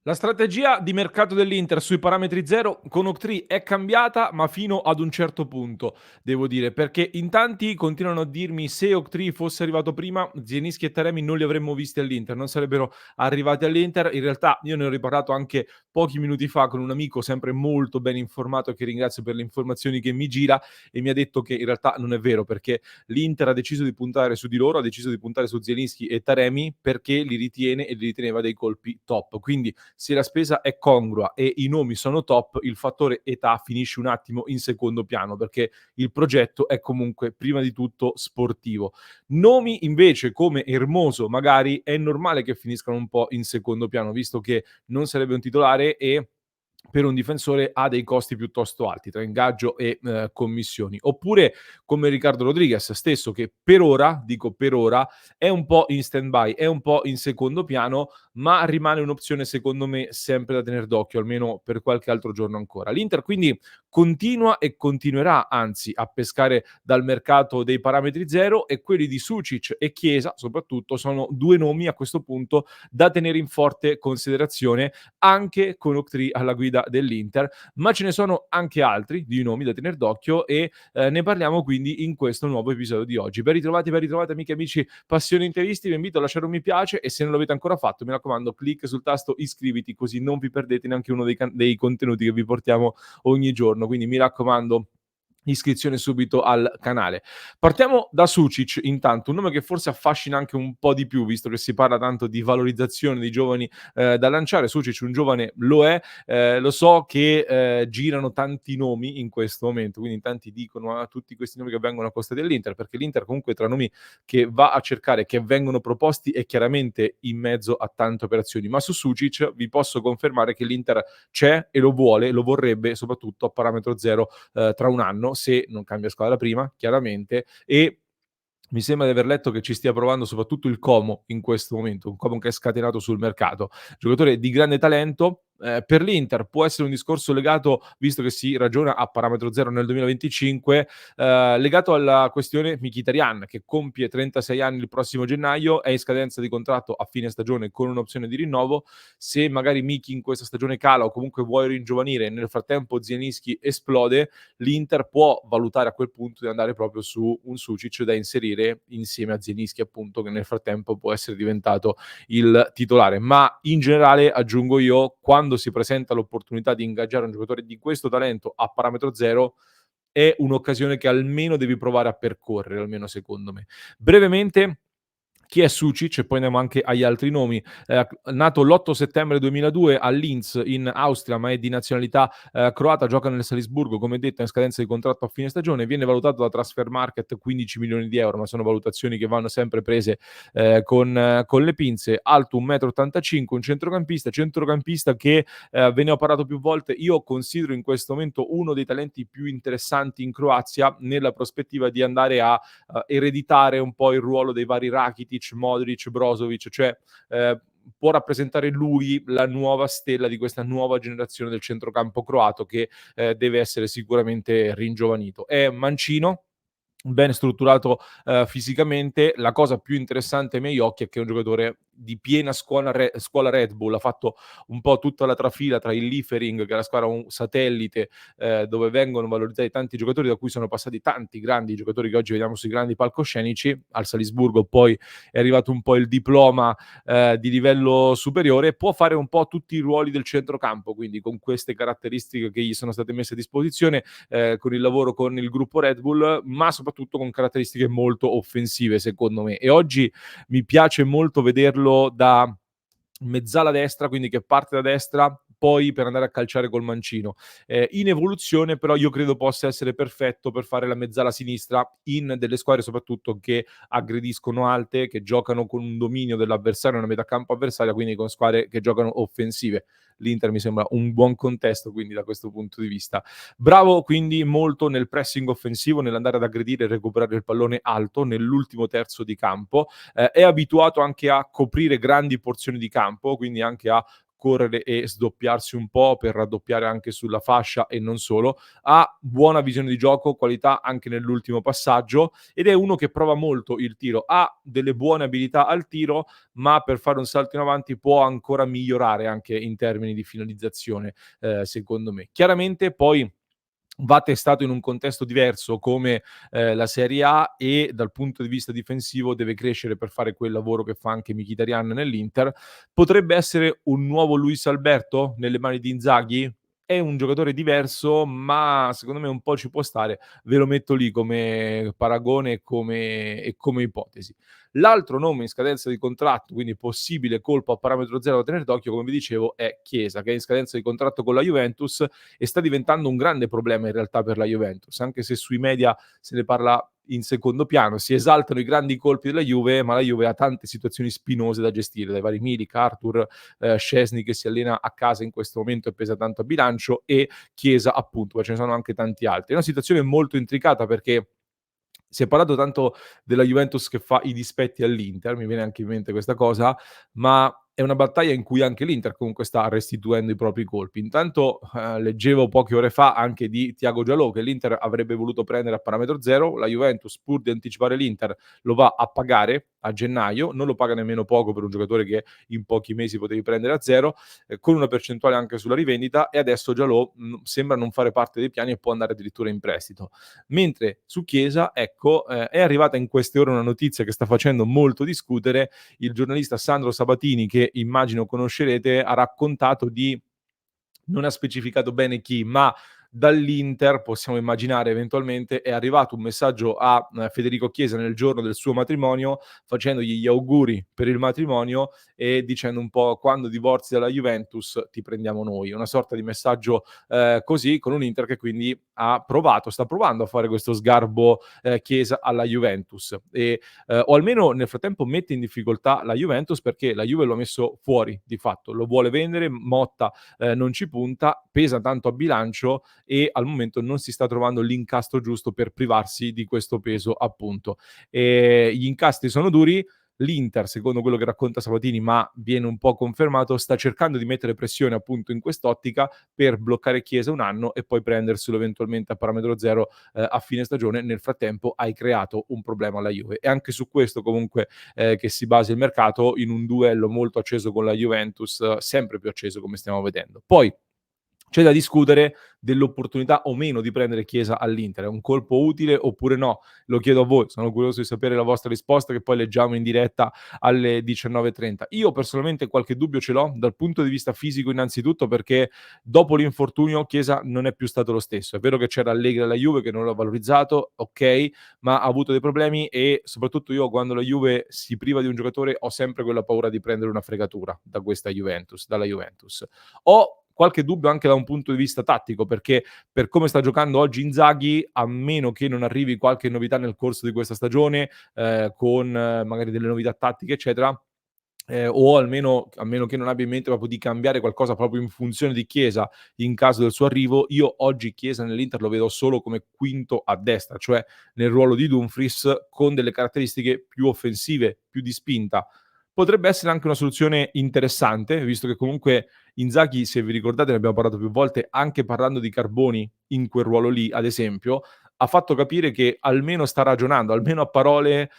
La strategia di mercato dell'Inter sui parametri zero con Oktay è cambiata, ma fino ad un certo punto, devo dire, perché in tanti continuano a dirmi se Oktay fosse arrivato prima, Zielinski e Taremi non li avremmo visti all'Inter, non sarebbero arrivati all'Inter. In realtà io ne ho riparlato anche pochi minuti fa con un amico sempre molto ben informato che ringrazio per le informazioni che mi gira e mi ha detto che in realtà non è vero perché l'Inter ha deciso di puntare su di loro, ha deciso di puntare su Zielinski e Taremi perché li ritiene e li riteneva dei colpi top. Quindi se la spesa è congrua e i nomi sono top, il fattore età finisce un attimo in secondo piano perché il progetto è comunque prima di tutto sportivo. Nomi invece come Hermoso magari è normale che finiscano un po' in secondo piano, visto che non sarebbe un titolare e per un difensore ha dei costi piuttosto alti tra ingaggio e commissioni. Oppure come Riccardo Rodriguez stesso che per ora, dico per ora, è un po' in stand-by, è un po' in secondo piano, ma rimane un'opzione secondo me sempre da tener d'occhio, almeno per qualche altro giorno ancora. L'Inter quindi continua e continuerà anzi a pescare dal mercato dei parametri zero e quelli di Sucic e Chiesa soprattutto sono due nomi a questo punto da tenere in forte considerazione anche con Oktay alla guida dell'Inter, ma ce ne sono anche altri di nomi da tener d'occhio e ne parliamo quindi in questo nuovo episodio di oggi. Ben ritrovate amiche e amici Passione Interisti, vi invito a lasciare un mi piace e se non l'avete ancora fatto mi raccomando clic sul tasto iscriviti così non vi perdete neanche uno dei contenuti che vi portiamo ogni giorno, quindi mi raccomando iscrizione subito al canale. Partiamo da Sucic intanto, un nome che forse affascina anche un po' di più, visto che si parla tanto di valorizzazione di giovani da lanciare. Sucic un giovane lo è, lo so che girano tanti nomi in questo momento, quindi in tanti dicono tutti questi nomi che vengono a costa dell'Inter, perché l'Inter comunque tra nomi che va a cercare, che vengono proposti è chiaramente in mezzo a tante operazioni, ma su Sucic vi posso confermare che l'Inter c'è e lo vuole, lo vorrebbe soprattutto a parametro zero tra un anno, se non cambia squadra prima, chiaramente, e mi sembra di aver letto che ci stia provando soprattutto il Como in questo momento, un Como che è scatenato sul mercato. Giocatore di grande talento, per l'Inter può essere un discorso legato, visto che si ragiona a parametro zero nel 2025, legato alla questione Mkhitaryan, che compie 36 anni il prossimo gennaio, è in scadenza di contratto a fine stagione con un'opzione di rinnovo. Se magari Miki in questa stagione cala o comunque vuoi ringiovanire e nel frattempo Zielinski esplode, l'Inter può valutare a quel punto di andare proprio su un Sucic da inserire insieme a Zielinski appunto che nel frattempo può essere diventato il titolare, ma in generale aggiungo io quando si presenta l'opportunità di ingaggiare un giocatore di questo talento a parametro zero è un'occasione che almeno devi provare a percorrere, almeno secondo me. Brevemente chi è Sucic e poi andiamo anche agli altri nomi. Nato l'8 settembre 2002 a Linz in Austria, ma è di nazionalità croata, gioca nel Salisburgo, come detto, in scadenza di contratto a fine stagione, viene valutato da Transfer Market 15 milioni di euro, ma sono valutazioni che vanno sempre prese con le pinze. Alto 1,85 m, un centrocampista che ve ne ho parlato più volte, io considero in questo momento uno dei talenti più interessanti in Croazia nella prospettiva di andare a ereditare un po' il ruolo dei vari Rakitic, Modric, Brozovic, cioè può rappresentare lui la nuova stella di questa nuova generazione del centrocampo croato che deve essere sicuramente ringiovanito. È mancino, ben strutturato fisicamente. La cosa più interessante ai miei occhi è che è un giocatore di piena scuola Red Bull, ha fatto un po' tutta la trafila tra il Liefering, che è la squadra un satellite dove vengono valorizzati tanti giocatori, da cui sono passati tanti grandi giocatori che oggi vediamo sui grandi palcoscenici. Al Salisburgo poi è arrivato un po' il diploma di livello superiore, può fare un po' tutti i ruoli del centrocampo, quindi con queste caratteristiche che gli sono state messe a disposizione, con il lavoro con il gruppo Red Bull, ma soprattutto con caratteristiche molto offensive secondo me. E oggi mi piace molto vederlo da mezzala destra, quindi che parte da destra poi per andare a calciare col mancino. In evoluzione però io credo possa essere perfetto per fare la mezzala sinistra in delle squadre soprattutto che aggrediscono alte, che giocano con un dominio dell'avversario, una metà campo avversaria, quindi con squadre che giocano offensive. L'Inter mi sembra un buon contesto quindi da questo punto di vista. Bravo quindi molto nel pressing offensivo, nell'andare ad aggredire e recuperare il pallone alto nell'ultimo terzo di campo, è abituato anche a coprire grandi porzioni di campo, quindi anche a correre e sdoppiarsi un po' per raddoppiare anche sulla fascia e non solo. Ha buona visione di gioco, qualità anche nell'ultimo passaggio ed è uno che prova molto il tiro. Ha delle buone abilità al tiro, ma per fare un salto in avanti può ancora migliorare anche in termini di finalizzazione, secondo me. Chiaramente poi va testato in un contesto diverso come, la Serie A e dal punto di vista difensivo deve crescere per fare quel lavoro che fa anche Mkhitaryan nell'Inter. Potrebbe essere un nuovo Luis Alberto nelle mani di Inzaghi? È un giocatore diverso, ma secondo me un po' ci può stare. Ve lo metto lì come paragone e come ipotesi. L'altro nome in scadenza di contratto, quindi possibile colpo a parametro zero da tenere d'occhio, come vi dicevo, è Chiesa, che è in scadenza di contratto con la Juventus e sta diventando un grande problema in realtà per la Juventus, anche se sui media se ne parla in secondo piano, si esaltano i grandi colpi della Juve, ma la Juve ha tante situazioni spinose da gestire, dai vari Milik, Arthur, Szczesny che si allena a casa in questo momento e pesa tanto a bilancio e Chiesa appunto, ma ce ne sono anche tanti altri. È una situazione molto intricata perché si è parlato tanto della Juventus che fa i dispetti all'Inter, mi viene anche in mente questa cosa, ma è una battaglia in cui anche l'Inter comunque sta restituendo i propri colpi. Intanto, leggevo poche ore fa anche di Thiago Giallo che l'Inter avrebbe voluto prendere a parametro zero, la Juventus pur di anticipare l'Inter lo va a pagare a gennaio, non lo paga nemmeno poco per un giocatore che in pochi mesi potevi prendere a zero, con una percentuale anche sulla rivendita e adesso Giallo, sembra non fare parte dei piani e può andare addirittura in prestito. Mentre su Chiesa, ecco, è arrivata in queste ore una notizia che sta facendo molto discutere. Il giornalista Sandro Sabatini, che immagino conoscerete, ha raccontato di non ha specificato bene chi, ma dall'Inter, possiamo immaginare eventualmente, è arrivato un messaggio a, Federico Chiesa nel giorno del suo matrimonio, facendogli gli auguri per il matrimonio e dicendo un po' quando divorzi dalla Juventus ti prendiamo noi. Una sorta di messaggio, così, con un Inter che quindi sta provando a fare questo sgarbo, Chiesa alla Juventus o almeno nel frattempo mette in difficoltà la Juventus perché la Juve lo ha messo fuori di fatto, lo vuole vendere, Motta non ci punta, pesa tanto a bilancio e al momento non si sta trovando l'incastro giusto per privarsi di questo peso appunto. Gli incastri sono duri, l'Inter, secondo quello che racconta Sabatini, ma viene un po' confermato, sta cercando di mettere pressione appunto in quest'ottica per bloccare Chiesa un anno e poi prenderselo eventualmente a parametro zero a fine stagione. Nel frattempo hai creato un problema alla Juve e anche su questo comunque che si basa il mercato in un duello molto acceso con la Juventus, sempre più acceso come stiamo vedendo. Poi c'è da discutere dell'opportunità o meno di prendere Chiesa all'Inter. È un colpo utile oppure no? Lo chiedo a voi, sono curioso di sapere la vostra risposta che poi leggiamo in diretta alle 19:30. Io personalmente qualche dubbio ce l'ho dal punto di vista fisico innanzitutto perché dopo l'infortunio Chiesa non è più stato lo stesso. È vero che c'era Allegri alla Juve che non l'ha valorizzato, ok, ma ha avuto dei problemi e soprattutto io quando la Juve si priva di un giocatore ho sempre quella paura di prendere una fregatura da questa Juventus, dalla Juventus. Ho qualche dubbio anche da un punto di vista tattico, perché per come sta giocando oggi Inzaghi, a meno che non arrivi qualche novità nel corso di questa stagione, con magari delle novità tattiche, eccetera, o almeno a meno che non abbia in mente proprio di cambiare qualcosa proprio in funzione di Chiesa in caso del suo arrivo, io oggi Chiesa nell'Inter lo vedo solo come quinto a destra, cioè nel ruolo di Dumfries con delle caratteristiche più offensive, più di spinta. Potrebbe essere anche una soluzione interessante, visto che comunque Inzaghi, se vi ricordate, ne abbiamo parlato più volte, anche parlando di Carboni in quel ruolo lì, ad esempio, ha fatto capire che almeno sta ragionando, almeno a parole,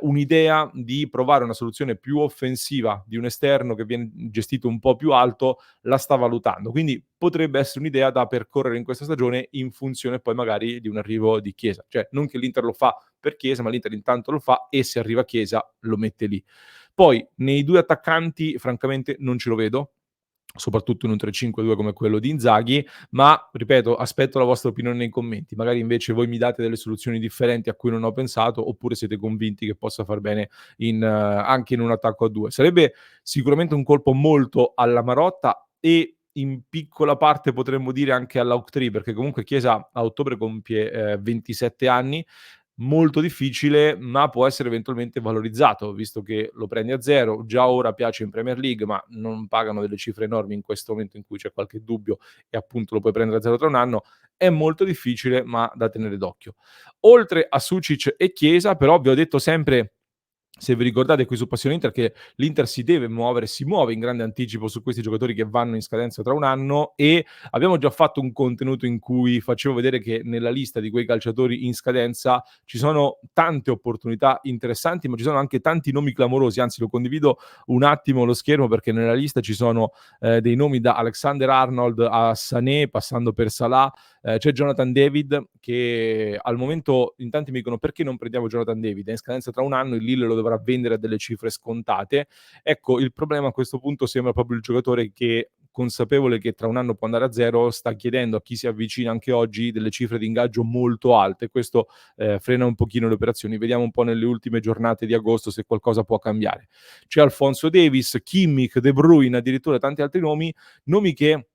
un'idea di provare una soluzione più offensiva di un esterno che viene gestito un po' più alto, la sta valutando. Quindi potrebbe essere un'idea da percorrere in questa stagione in funzione poi magari di un arrivo di Chiesa. Cioè, non che l'Inter lo fa per Chiesa, ma l'Inter intanto lo fa e se arriva Chiesa lo mette lì. Poi nei 2 attaccanti francamente non ce lo vedo, soprattutto in un 3-5-2 come quello di Inzaghi, ma ripeto, aspetto la vostra opinione nei commenti. Magari invece voi mi date delle soluzioni differenti a cui non ho pensato, oppure siete convinti che possa far bene anche in un attacco a 2. Sarebbe sicuramente un colpo molto alla Marotta e in piccola parte potremmo dire anche all'Auctree, perché comunque Chiesa a ottobre compie 27 anni, molto difficile, ma può essere eventualmente valorizzato, visto che lo prendi a zero. Già ora piace in Premier League, ma non pagano delle cifre enormi in questo momento in cui c'è qualche dubbio e appunto lo puoi prendere a zero tra un anno. È molto difficile, ma da tenere d'occhio. Oltre a Sucic e Chiesa, però vi ho detto sempre Se vi ricordate qui su Passione Inter che l'Inter si deve muovere, si muove in grande anticipo su questi giocatori che vanno in scadenza tra un anno, e abbiamo già fatto un contenuto in cui facevo vedere che nella lista di quei calciatori in scadenza ci sono tante opportunità interessanti, ma ci sono anche tanti nomi clamorosi. Anzi, lo condivido un attimo lo schermo, perché nella lista ci sono dei nomi da Alexander-Arnold a Sané, passando per Salah. C'è Jonathan David, che al momento in tanti mi dicono: perché non prendiamo Jonathan David? È in scadenza tra un anno, il Lille lo dovrà vendere a delle cifre scontate. Ecco, il problema a questo punto sembra proprio il giocatore che, consapevole che tra un anno può andare a zero, sta chiedendo a chi si avvicina anche oggi delle cifre di ingaggio molto alte. Questo frena un pochino le operazioni. Vediamo un po' nelle ultime giornate di agosto se qualcosa può cambiare. C'è Alphonso Davies, Kimmich, De Bruyne, addirittura tanti altri nomi che,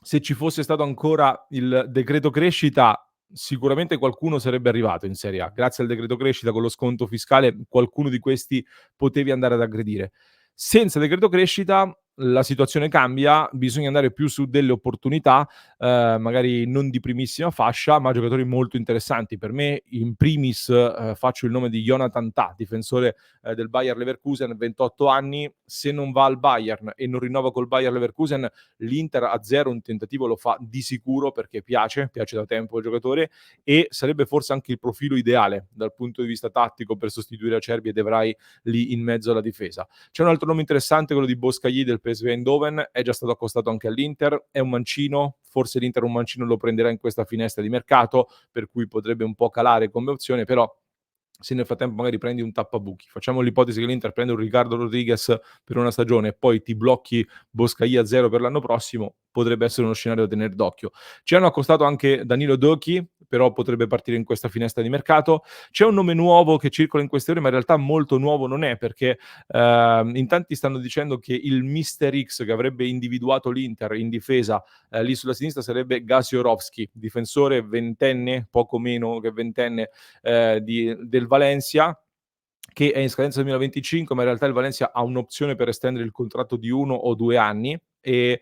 se ci fosse stato ancora il decreto crescita, sicuramente qualcuno sarebbe arrivato in Serie A. Grazie al decreto crescita, con lo sconto fiscale, qualcuno di questi potevi andare ad aggredire. Senza decreto crescita la situazione cambia, bisogna andare più su delle opportunità, magari non di primissima fascia, ma giocatori molto interessanti. Per me, in primis, faccio il nome di Jonathan Tah, difensore del Bayer Leverkusen, 28 anni. Se non va al Bayern e non rinnova col Bayer Leverkusen, l'Inter a zero un tentativo lo fa di sicuro, perché piace da tempo il giocatore, e sarebbe forse anche il profilo ideale dal punto di vista tattico per sostituire Acerbi e De Vrij lì in mezzo alla difesa. C'è un altro nome interessante, quello di Boscagli del PSV Eindhoven, è già stato accostato anche all'Inter, è un mancino, forse l'Inter un mancino lo prenderà in questa finestra di mercato, per cui potrebbe un po' calare come opzione, però se nel frattempo magari prendi un tappabuchi, facciamo l'ipotesi che l'Inter prende un Ricardo Rodriguez per una stagione e poi ti blocchi Boscagli a zero per l'anno prossimo, potrebbe essere uno scenario da tenere d'occhio. Ci hanno accostato anche Danilo Dochi, però potrebbe partire in questa finestra di mercato. C'è un nome nuovo che circola in queste ore, ma in realtà molto nuovo non è, perché in tanti stanno dicendo che il Mister X che avrebbe individuato l'Inter in difesa lì sulla sinistra sarebbe Gaziorowski, difensore ventenne, poco meno che ventenne, del Valencia, che è in scadenza 2025, ma in realtà il Valencia ha un'opzione per estendere il contratto di 1 o 2 anni, e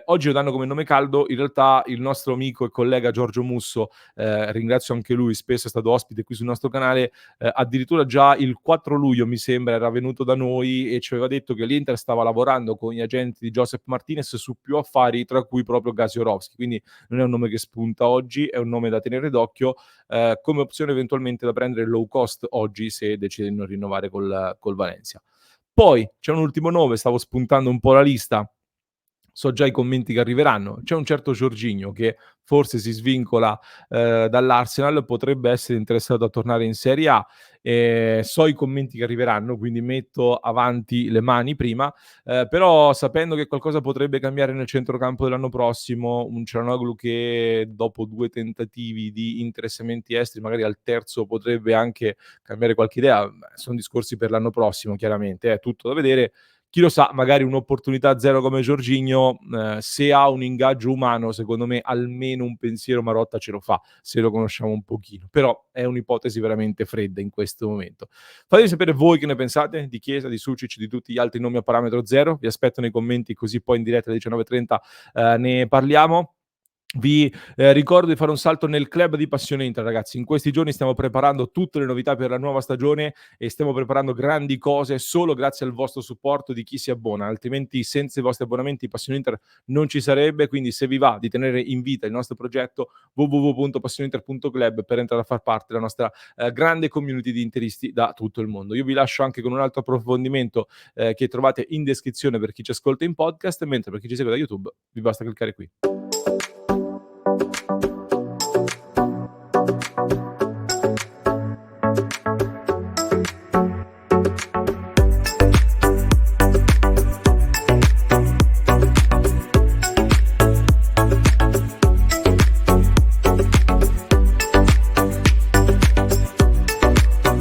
oggi lo danno come nome caldo. In realtà il nostro amico e collega Giorgio Musso, ringrazio anche lui, spesso è stato ospite qui sul nostro canale, addirittura già il 4 luglio mi sembra era venuto da noi e ci aveva detto che l'Inter stava lavorando con gli agenti di Josep Martinez su più affari, tra cui proprio Gaziorowski, quindi non è un nome che spunta oggi, è un nome da tenere d'occhio, come opzione eventualmente da prendere low cost oggi se decide di non rinnovare col Valencia. Poi c'è un ultimo nome, stavo spuntando un po' la lista, so già i commenti che arriveranno. C'è un certo Jorginho che forse si svincola dall'Arsenal, potrebbe essere interessato a tornare in Serie A. So i commenti che arriveranno, quindi metto avanti le mani prima, però sapendo che qualcosa potrebbe cambiare nel centrocampo dell'anno prossimo, un Çalhanoğlu che dopo 2 tentativi di interessamenti esteri, magari al terzo potrebbe anche cambiare qualche idea, son discorsi per l'anno prossimo chiaramente, è tutto da vedere. Chi lo sa, magari un'opportunità a zero come Jorginho, se ha un ingaggio umano, secondo me almeno un pensiero Marotta ce lo fa, se lo conosciamo un pochino. Però è un'ipotesi veramente fredda in questo momento. Fatemi sapere voi che ne pensate di Chiesa, di Sucic, di tutti gli altri nomi a parametro zero. Vi aspetto nei commenti, così poi in diretta alle 19:30 ne parliamo. Vi ricordo di fare un salto nel club di Passione Inter, ragazzi. In questi giorni stiamo preparando tutte le novità per la nuova stagione e stiamo preparando grandi cose solo grazie al vostro supporto di chi si abbona, altrimenti senza i vostri abbonamenti Passione Inter non ci sarebbe. Quindi se vi va di tenere in vita il nostro progetto, www.passioneinter.club, per entrare a far parte della nostra grande community di interisti da tutto il mondo. Io vi lascio anche con un altro approfondimento che trovate in descrizione per chi ci ascolta in podcast, mentre per chi ci segue da YouTube vi basta cliccare qui.